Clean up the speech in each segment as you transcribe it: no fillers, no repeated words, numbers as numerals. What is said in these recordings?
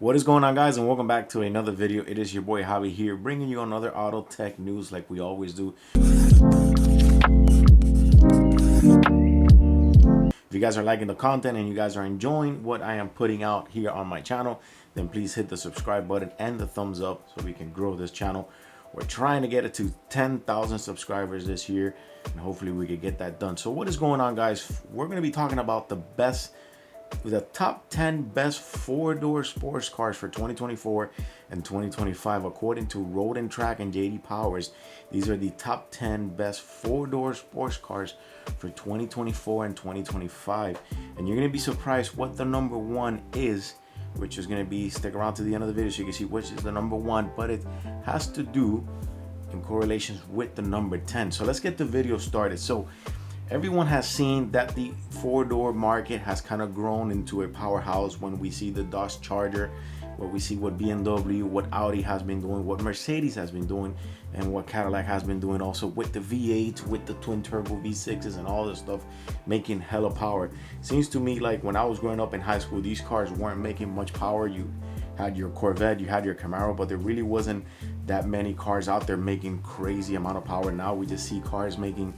What is going on, guys, and welcome back to another video. It is your boy Javi here, bringing you another auto tech news like we always do. If you guys are liking the content and you guys are enjoying what I am putting out here on my channel, then please hit the subscribe button and the thumbs up so we can grow this channel. We're trying to get it to 10,000 subscribers this year, and hopefully we can get that done. So what is going on, guys? We're going to be talking about the top 10 best four-door sports cars for 2024 and 2025 according to Road and Track and JD Powers. These are the top 10 best four-door sports cars for 2024 and 2025, and you're going to be surprised what the number one is, which is going to be, stick around to the end of the video so you can see which is the number one, but it has to do in correlations with the number 10. So let's get the video started. So everyone has seen that the four-door market has kind of grown into a powerhouse when we see the Dodge Charger, what we see what BMW, what Audi has been doing, what Mercedes has been doing, and what Cadillac has been doing also with the V8s, with the twin turbo V6s and all this stuff, making hella power. Seems to me like when I was growing up in high school, these cars weren't making much power. You had your Corvette, you had your Camaro, but there really wasn't that many cars out there making crazy amount of power. Now we just see cars making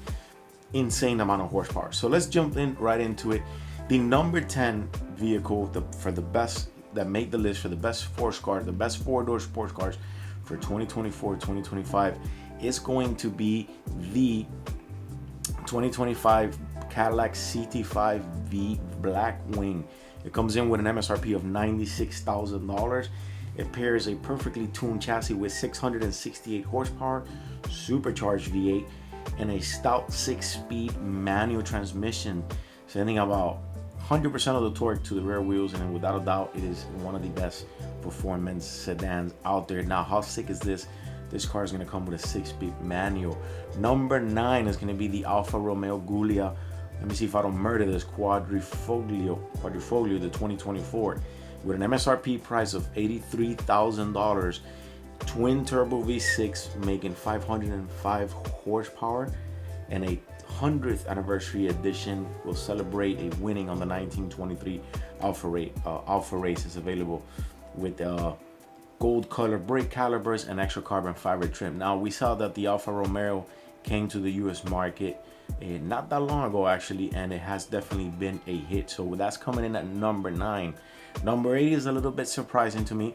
insane amount of horsepower. So let's jump in right into it. The number 10 vehicle for the best that made the list for the best sports cars, the best four-door sports cars for 2024-2025 is going to be the 2025 Cadillac CT5 Blackwing. It comes in with an MSRP of $96,000. It pairs a perfectly tuned chassis with 668 horsepower, supercharged V8, and a stout 6-speed manual transmission, sending about 100% of the torque to the rear wheels, and without a doubt it is one of the best performance sedans out there. Now, how sick is this? This car is going to come with a 6-speed manual. Number 9 is going to be the Alfa Romeo Giulia. Let me see if I don't murder this. Quadrifoglio the 2024 with an MSRP price of $83,000. Twin turbo V6 making 505 horsepower, and a 100th anniversary edition will celebrate a winning on the 1923 Alfa race. Is available with gold color brake calipers and extra carbon fiber trim. Now, we saw that the Alfa Romeo came to the US market not that long ago actually, and it has definitely been a hit. So that's coming in at number 9. Number 8 is a little bit surprising to me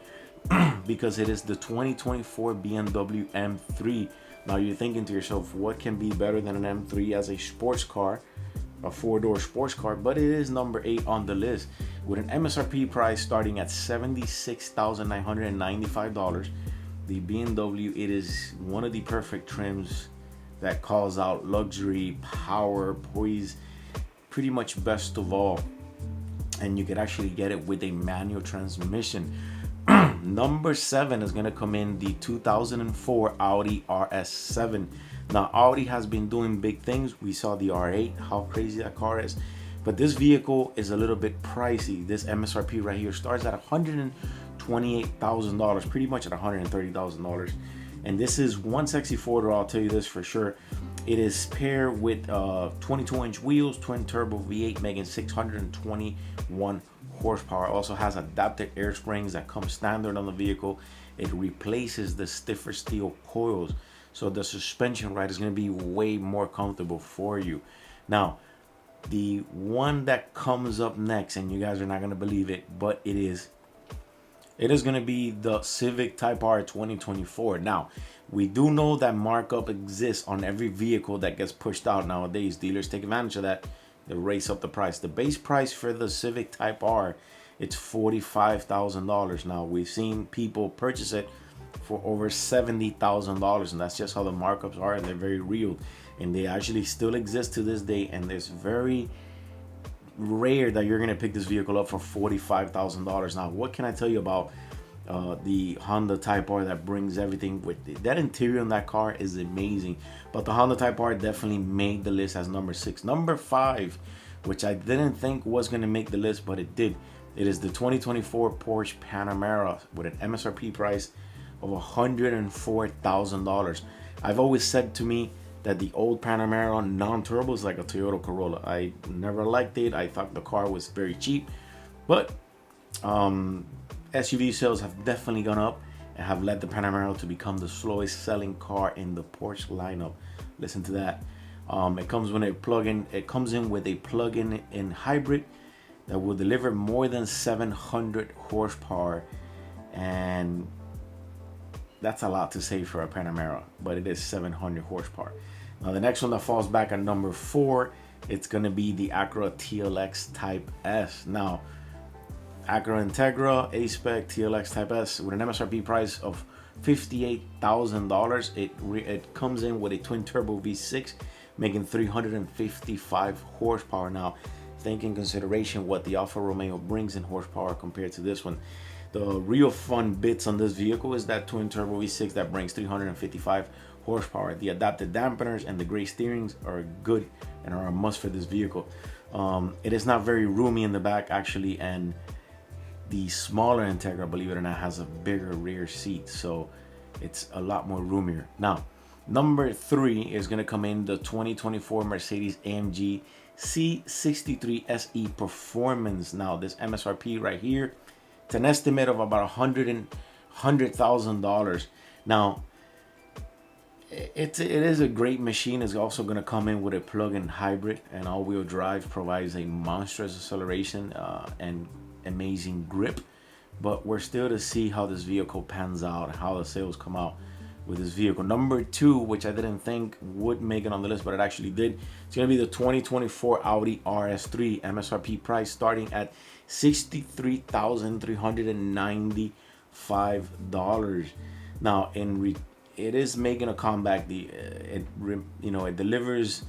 because it is the 2024 BMW M3. Now you're thinking to yourself, what can be better than an M3 as a sports car, a four-door sports car? But it is number 8 on the list with an MSRP price starting at $76,995. The BMW, it is one of the perfect trims that calls out luxury, power, poise, pretty much best of all. And you can actually get it with a manual transmission. Number 7 is going to come in the 2004 Audi RS7. Now, Audi has been doing big things. We saw the R8, how crazy that car is. But this vehicle is a little bit pricey. This MSRP right here starts at $128,000, pretty much at $130,000. And this is one sexy four-door, I'll tell you this for sure. It is paired with 22-inch wheels, twin turbo V8 making 621 horsepower. Also has adapted air springs that come standard on the vehicle. It replaces the stiffer steel coils, so the suspension ride is going to be way more comfortable for you. Now, the one that comes up next, and you guys are not going to believe it, but it is going to be the Civic Type R 2024. Now, we do know that markup exists on every vehicle that gets pushed out nowadays. Dealers take advantage of that. They raise up the price. The base price for the Civic Type R, it's $45,000. Now, we've seen people purchase it for over $70,000, and that's just how the markups are, and they're very real, and they actually still exist to this day. And it's very rare that you're going to pick this vehicle up for $45,000. Now, what can I tell you about the Honda Type R that brings everything with it? That interior on that car is amazing, but the Honda Type R definitely made the list as number 6. Number 5, which I didn't think was going to make the list, but it did. It is the 2024 Porsche Panamera with an MSRP price of $104,000. I've always said to me that the old Panamera non-turbo is like a Toyota Corolla. I never liked it. I thought the car was very cheap, but SUV sales have definitely gone up and have led the Panamera to become the slowest selling car in the Porsche lineup. Listen to that. It comes with a plug-in. It comes in with a plug-in hybrid that will deliver more than 700 horsepower, and that's a lot to say for a Panamera, but it is 700 horsepower. Now the next one that falls back at number 4, it's gonna be the Acura TLX Type S. Now, Acura Integra A-Spec TLX Type S with an MSRP price of $58,000. It comes in with a twin turbo V6, making 355 horsepower. Now, take in consideration what the Alfa Romeo brings in horsepower compared to this one. The real fun bits on this vehicle is that twin turbo V6 that brings 355 horsepower. The adaptive dampeners and the gray steerings are good and are a must for this vehicle. It is not very roomy in the back actually, and the smaller Integra, believe it or not, has a bigger rear seat, so it's a lot more roomier. Now, number 3 is going to come in the 2024 Mercedes-AMG C63 S E Performance. Now, this MSRP right here, it's an estimate of about $100,000. Now, it is a great machine. It's also going to come in with a plug-in hybrid, and all-wheel drive provides a monstrous acceleration and amazing grip. But we're still to see how this vehicle pans out and how the sales come out with this vehicle. Number 2, which I didn't think would make it on the list, but it actually did. It's going to be the 2024 Audi RS3, MSRP price starting at $63,395. Now, it is making a comeback. It delivers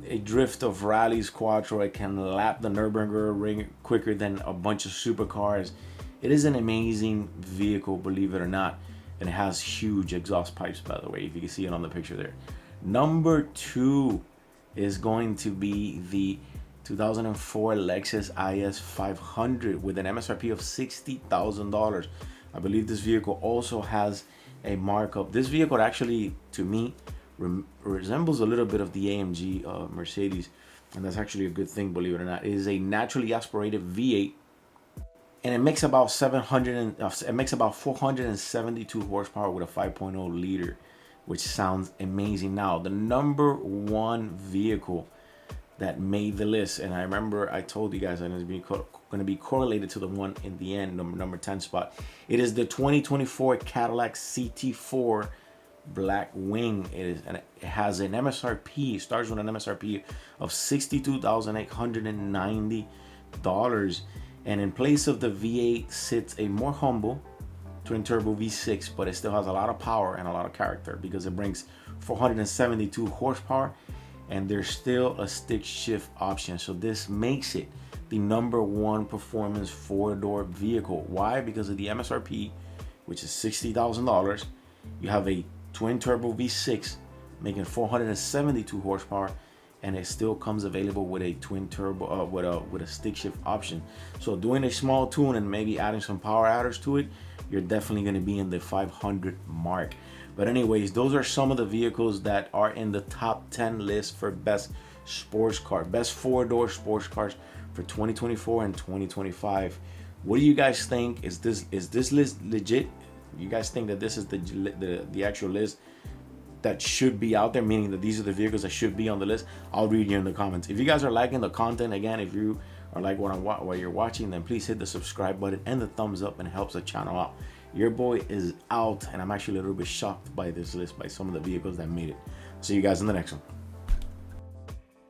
a drift of rallies quattro. It can lap the Nürburgring ring quicker than a bunch of supercars. It is an amazing vehicle, believe it or not, and it has huge exhaust pipes, by the way, if you can see it on the picture there. Number 2 is going to be the 2004 Lexus IS 500 with an MSRP of $60,000. I believe this vehicle also has a markup. This vehicle actually, to me, resembles a little bit of the AMG Mercedes, and that's actually a good thing, believe it or not. It is a naturally aspirated V8, and it makes about 472 horsepower with a 5.0 liter, which sounds amazing. Now, the number 1 vehicle that made the list, and I remember I told you guys that it's going to be correlated to the one in the end, number 10 spot. It is the 2024 Cadillac CT4 Blackwing. It has an MSRP, it starts with an MSRP of $62,890, and in place of the V8 sits a more humble twin turbo V6, but it still has a lot of power and a lot of character because it brings 472 horsepower, and there's still a stick shift option. So this makes it the number 1 performance 4-door vehicle. Why? Because of the MSRP, which is $60,000. You have a twin turbo V6 making 472 horsepower, and it still comes available with a twin turbo with a stick shift option. So doing a small tune and maybe adding some power adders to it, you're definitely going to be in the 500 mark. But anyways, those are some of the vehicles that are in the top 10 list for best sports car, best 4-door sports cars for 2024 and 2025. What do you guys think? Is this list legit? You guys think that this is the actual list that should be out there, meaning that these are the vehicles that should be on the list? I'll read you in the comments. If you guys are liking the content, again, if you are like what you're watching, then please hit the subscribe button and the thumbs up, and it helps the channel out. Your boy is out, and I'm actually a little bit shocked by this list, by some of the vehicles that made it. See you guys in the next one.